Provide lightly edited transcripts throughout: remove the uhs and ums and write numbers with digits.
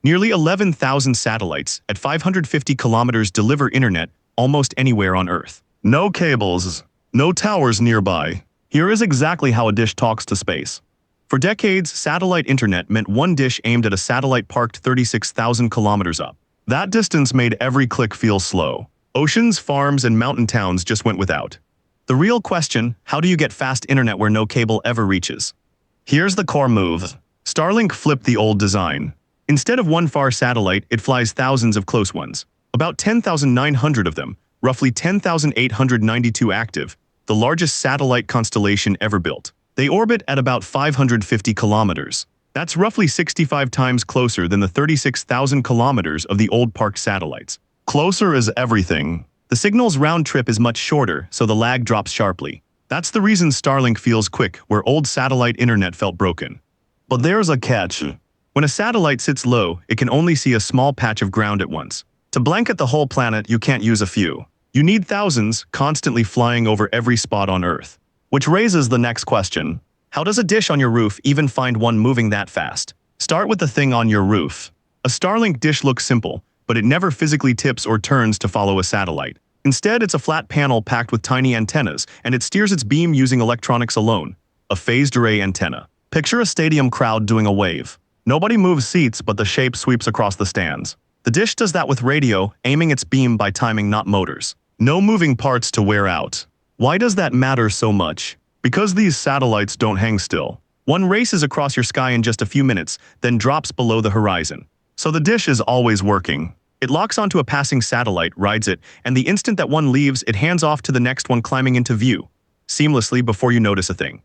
Nearly 11,000 satellites at 550 kilometers deliver internet almost anywhere on Earth. No cables, no towers nearby. Here is exactly how a dish talks to space. For decades, satellite internet meant one dish aimed at a satellite parked 36,000 kilometers up. That distance made every click feel slow. Oceans, farms, and mountain towns just went without. The real question, how do you get fast internet where no cable ever reaches? Here's the core move. Starlink flipped the old design. Instead of one far satellite, it flies thousands of close ones. About 10,900 of them, roughly 10,892 active, the largest satellite constellation ever built. They orbit at about 550 kilometers. That's roughly 65 times closer than the 36,000 kilometers of the old parked satellites. Closer is everything. The signal's round trip is much shorter, so the lag drops sharply. That's the reason Starlink feels quick, where old satellite internet felt broken. But there's a catch. When a satellite sits low, it can only see a small patch of ground at once. To blanket the whole planet, you can't use a few. You need thousands, constantly flying over every spot on Earth. Which raises the next question. How does a dish on your roof even find one moving that fast? Start with the thing on your roof. A Starlink dish looks simple, but it never physically tips or turns to follow a satellite. Instead, it's a flat panel packed with tiny antennas, and it steers its beam using electronics alone. A phased array antenna. Picture a stadium crowd doing a wave. Nobody moves seats, but the shape sweeps across the stands. The dish does that with radio, aiming its beam by timing, not motors. No moving parts to wear out. Why does that matter so much? Because these satellites don't hang still. One races across your sky in just a few minutes, then drops below the horizon. So the dish is always working. It locks onto a passing satellite, rides it, and the instant that one leaves, it hands off to the next one climbing into view, seamlessly before you notice a thing.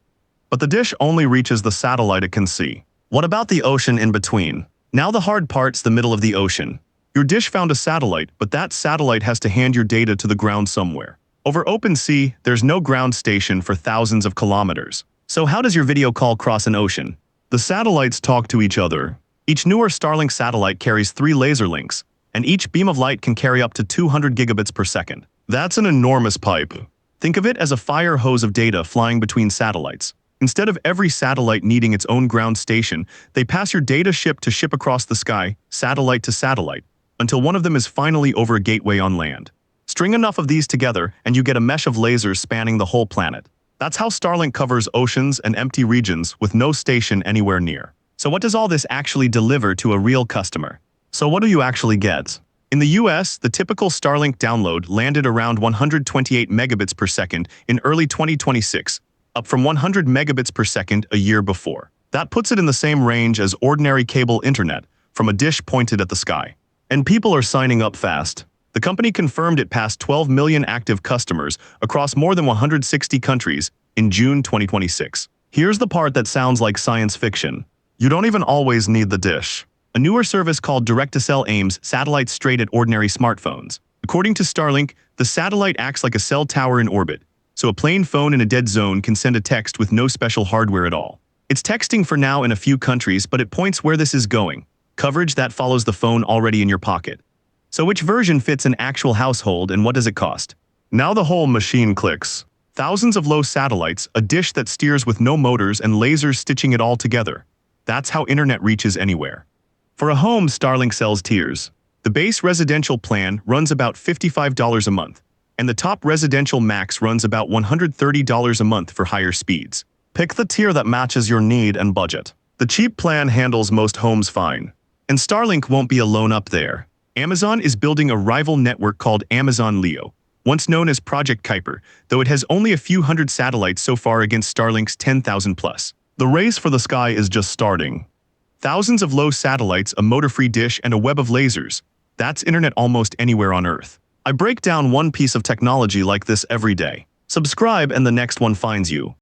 But the dish only reaches the satellite it can see. What about the ocean in between? Now the hard part's the middle of the ocean. Your dish found a satellite, but that satellite has to hand your data to the ground somewhere. Over open sea, there's no ground station for thousands of kilometers. So how does your video call cross an ocean? The satellites talk to each other. Each newer Starlink satellite carries 3 laser links, and each beam of light can carry up to 200 gigabits per second. That's an enormous pipe. Think of it as a fire hose of data flying between satellites. Instead of every satellite needing its own ground station, they pass your data ship to ship across the sky, satellite to satellite, until one of them is finally over a gateway on land. String enough of these together, and you get a mesh of lasers spanning the whole planet. That's how Starlink covers oceans and empty regions with no station anywhere near. So what does all this actually deliver to a real customer? So what do you actually get? In the US, the typical Starlink download landed around 128 megabits per second in early 2026, up from 100 megabits per second a year before. That puts it in the same range as ordinary cable internet, from a dish pointed at the sky. And people are signing up fast. The company confirmed it passed 12 million active customers across more than 160 countries in June 2026. Here's the part that sounds like science fiction. You don't even always need the dish. A newer service called Direct-to-Cell aims satellites straight at ordinary smartphones. According to Starlink, the satellite acts like a cell tower in orbit, so a plain phone in a dead zone can send a text with no special hardware at all. It's texting for now in a few countries, but it points where this is going. Coverage that follows the phone already in your pocket. So which version fits an actual household, and what does it cost? Now the whole machine clicks. Thousands of low satellites, a dish that steers with no motors and lasers stitching it all together. That's how internet reaches anywhere. For a home, Starlink sells tiers. The base residential plan runs about $55 a month, and the top residential max runs about $130 a month for higher speeds. Pick the tier that matches your need and budget. The cheap plan handles most homes fine. And Starlink won't be alone up there. Amazon is building a rival network called Amazon Leo, once known as Project Kuiper, though it has only a few hundred satellites so far against Starlink's 10,000 plus. The race for the sky is just starting. Thousands of low satellites, a motor-free dish, and a web of lasers. That's internet almost anywhere on Earth. I break down one piece of technology like this every day. Subscribe and the next one finds you.